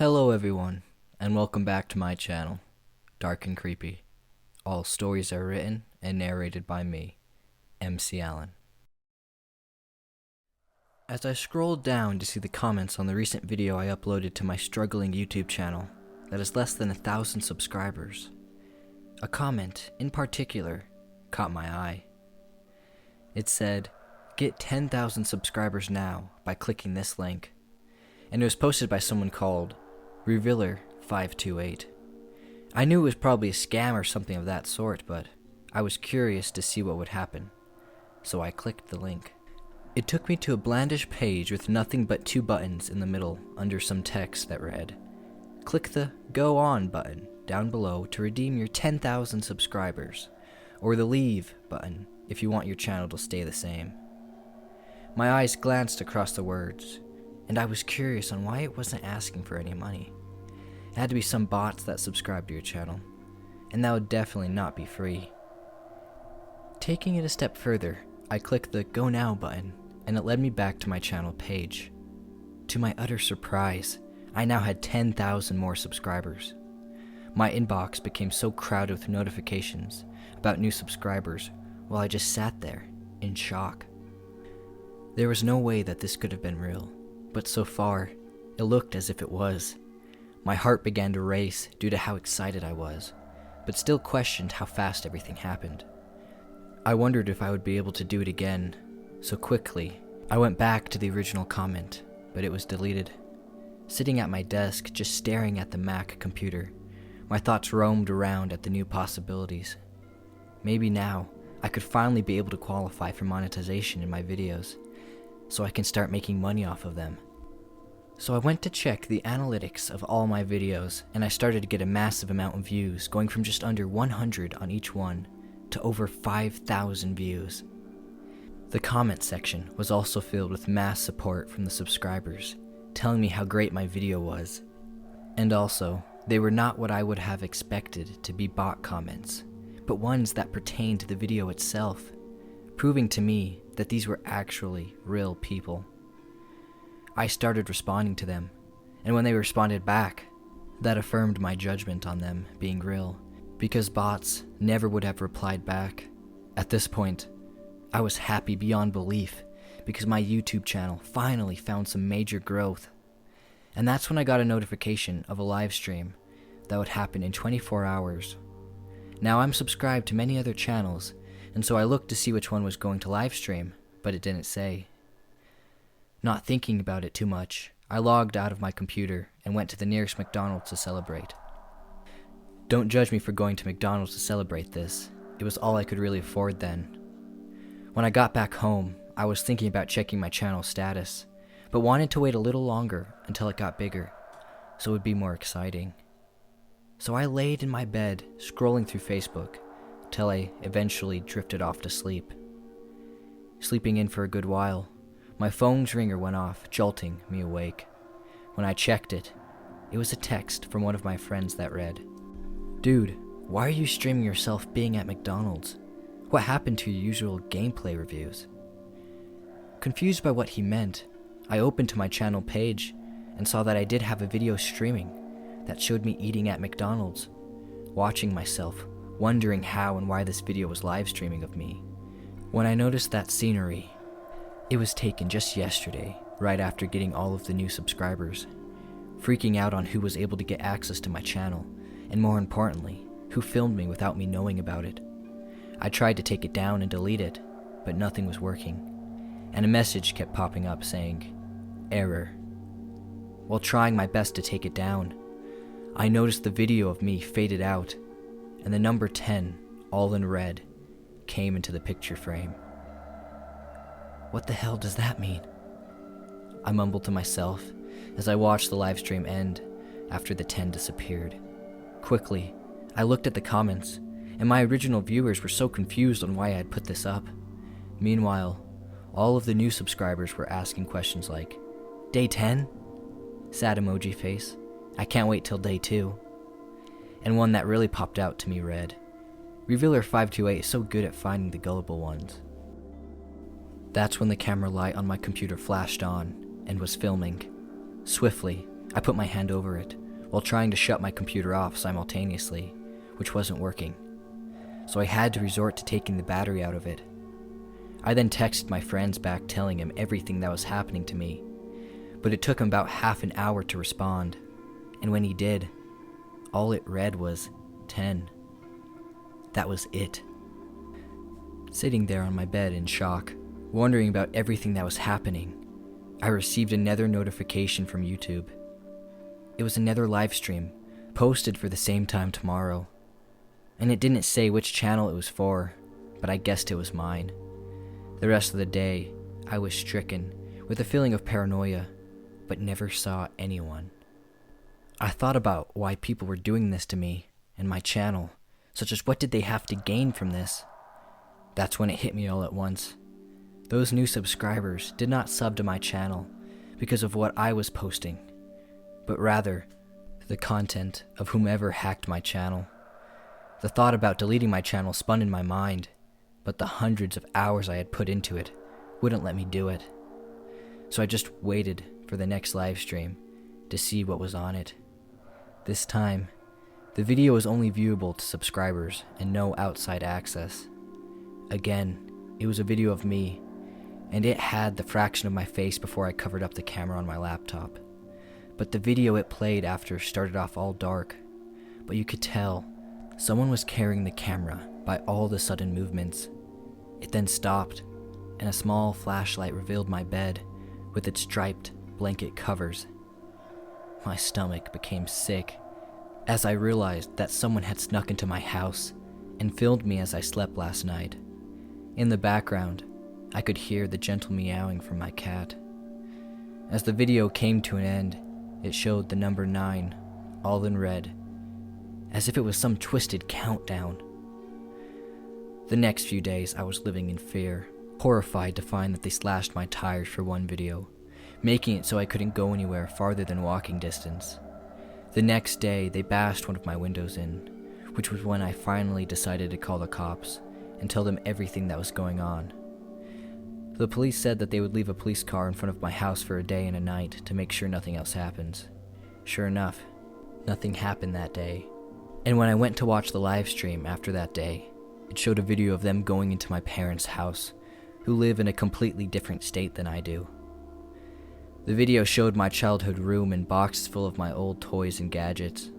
Hello everyone, and welcome back to my channel, Dark and Creepy. All stories are written and narrated by me, MC Allen. As I scrolled down to see the comments on the recent video I uploaded to my struggling YouTube channel that has less than 1,000 subscribers, a comment in particular caught my eye. It said, "Get 10,000 subscribers now by clicking this link," and it was posted by someone called Revealer528. I knew it was probably a scam or something of that sort, but I was curious to see what would happen, so I clicked the link. It took me to a blandish page with nothing but two buttons in the middle under some text that read, "Click the Go On button down below to redeem your 10,000 subscribers, or the Leave button if you want your channel to stay the same." My eyes glanced across the words, and I was curious on why it wasn't asking for any money. It had to be some bots that subscribe to your channel, and that would definitely not be free. Taking it a step further, I clicked the Go Now button, and it led me back to my channel page. To my utter surprise, I now had 10,000 more subscribers. My inbox became so crowded with notifications about new subscribers while I just sat there in shock. There was no way that this could have been real, but so far, it looked as if it was. My heart began to race due to how excited I was, but still questioned how fast everything happened. I wondered if I would be able to do it again, so quickly, I went back to the original comment, but it was deleted. Sitting at my desk, just staring at the Mac computer, my thoughts roamed around at the new possibilities. Maybe now, I could finally be able to qualify for monetization in my videos, so I can start making money off of them. So I went to check the analytics of all my videos, and I started to get a massive amount of views, going from just under 100 on each one to over 5,000 views. The comment section was also filled with mass support from the subscribers, telling me how great my video was. And also, they were not what I would have expected to be bot comments, but ones that pertained to the video itself, proving to me that these were actually real people. I started responding to them, and when they responded back, that affirmed my judgment on them being real, because bots never would have replied back. At this point, I was happy beyond belief, because my YouTube channel finally found some major growth. And that's when I got a notification of a live stream that would happen in 24 hours. Now I'm subscribed to many other channels, and so I looked to see which one was going to live stream, but it didn't say. Not thinking about it too much, I logged out of my computer and went to the nearest McDonald's to celebrate. Don't judge me for going to McDonald's to celebrate this. It was all I could really afford then. When I got back home, I was thinking about checking my channel status, but wanted to wait a little longer until it got bigger, so it would be more exciting. So I laid in my bed, scrolling through Facebook, till I eventually drifted off to sleep. Sleeping in for a good while, my phone's ringer went off, jolting me awake. When I checked it, it was a text from one of my friends that read, "Dude, why are you streaming yourself being at McDonald's? What happened to your usual gameplay reviews?" Confused by what he meant, I opened to my channel page and saw that I did have a video streaming that showed me eating at McDonald's, watching myself, wondering how and why this video was live streaming of me. When I noticed that scenery, it was taken just yesterday, right after getting all of the new subscribers, freaking out on who was able to get access to my channel, and more importantly, who filmed me without me knowing about it. I tried to take it down and delete it, but nothing was working, and a message kept popping up saying, "Error." While trying my best to take it down, I noticed the video of me faded out, and the number 10, all in red, came into the picture frame. What the hell does that mean? I mumbled to myself as I watched the live stream end after the 10 disappeared. Quickly, I looked at the comments, and my original viewers were so confused on why I had put this up. Meanwhile, all of the new subscribers were asking questions like, "Day 10? Sad emoji face. I can't wait till day 2. And one that really popped out to me read, "Revealer528 is so good at finding the gullible ones." That's when the camera light on my computer flashed on and was filming. Swiftly, I put my hand over it, while trying to shut my computer off simultaneously, which wasn't working. So I had to resort to taking the battery out of it. I then texted my friends back telling him everything that was happening to me, but it took him about half an hour to respond, and when he did, all it read was 10. That was it. Sitting there on my bed in shock, wondering about everything that was happening, I received another notification from YouTube. It was another live stream, posted for the same time tomorrow, and it didn't say which channel it was for, but I guessed it was mine. The rest of the day, I was stricken with a feeling of paranoia, but never saw anyone. I thought about why people were doing this to me and my channel, such as what did they have to gain from this? That's when it hit me all at once. Those new subscribers did not sub to my channel because of what I was posting, but rather the content of whomever hacked my channel. The thought about deleting my channel spun in my mind, but the hundreds of hours I had put into it wouldn't let me do it. So I just waited for the next live stream to see what was on it. This time, the video was only viewable to subscribers and no outside access. Again, it was a video of me, and it had the fraction of my face before I covered up the camera on my laptop. But the video it played after started off all dark, but you could tell someone was carrying the camera by all the sudden movements. It then stopped, and a small flashlight revealed my bed with its striped blanket covers. My stomach became sick as I realized that someone had snuck into my house and filmed me as I slept last night. In the background, I could hear the gentle meowing from my cat. As the video came to an end, it showed the number 9, all in red, as if it was some twisted countdown. The next few days I was living in fear, horrified to find that they slashed my tires for one video, making it so I couldn't go anywhere farther than walking distance. The next day, they bashed one of my windows in, which was when I finally decided to call the cops and tell them everything that was going on. The police said that they would leave a police car in front of my house for a day and a night to make sure nothing else happens. Sure enough, nothing happened that day. And when I went to watch the live stream after that day, it showed a video of them going into my parents' house, who live in a completely different state than I do. The video showed my childhood room and boxes full of my old toys and gadgets.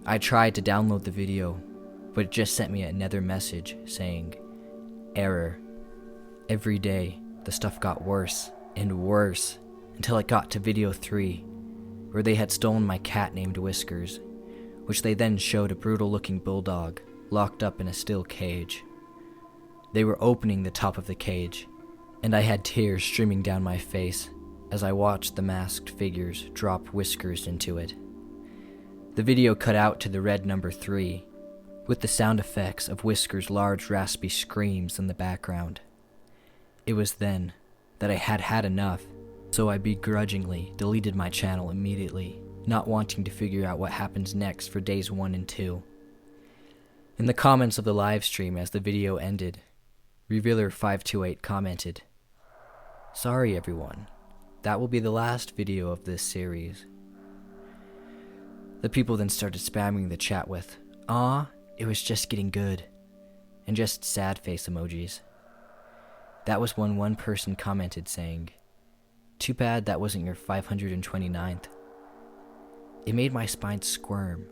I tried to download the video, but it just sent me another message saying, "Error." Every day, the stuff got worse and worse until it got to video 3, where they had stolen my cat named Whiskers, which they then showed a brutal-looking bulldog locked up in a steel cage. They were opening the top of the cage, and I had tears streaming down my face as I watched the masked figures drop Whiskers into it. The video cut out to the red number 3, with the sound effects of Whiskers' large raspy screams in the background. It was then that I had had enough, so I begrudgingly deleted my channel immediately, not wanting to figure out what happens next for days 1 and 2. In the comments of the live stream as the video ended, Revealer528 commented, "Sorry everyone, that will be the last video of this series." The people then started spamming the chat with, "Aw, it was just getting good," and just sad face emojis. That was when one person commented saying, "Too bad that wasn't your 529th. It made my spine squirm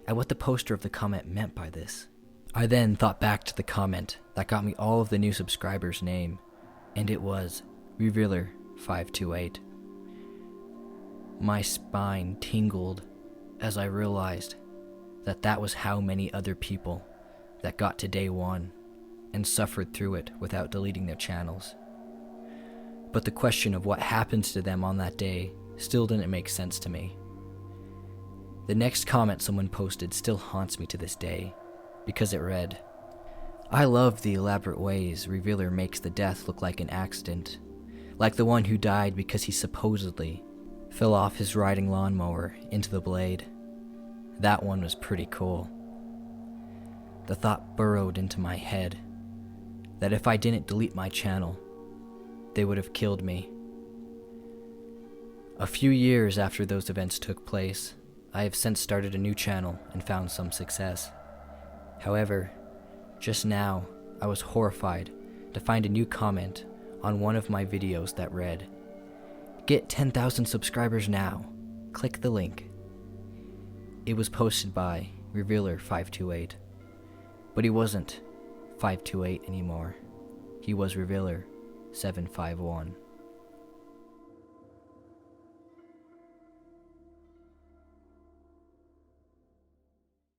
at what the poster of the comment meant by this. I then thought back to the comment that got me all of the new subscribers' name, and it was Revealer528. My spine tingled as I realized that that was how many other people that got to day 1 and suffered through it without deleting their channels. But the question of what happens to them on that day still didn't make sense to me. The next comment someone posted still haunts me to this day, because it read, "I love the elaborate ways Revealer makes the death look like an accident, like the one who died because he supposedly fell off his riding lawnmower into the blade. That one was pretty cool." The thought burrowed into my head that if I didn't delete my channel, they would have killed me. A few years after those events took place, I have since started a new channel and found some success. However, just now, I was horrified to find a new comment on one of my videos that read, "Get 10,000 subscribers now. Click the link." It was posted by Revealer528, but he wasn't 528 anymore. He was Revealer751.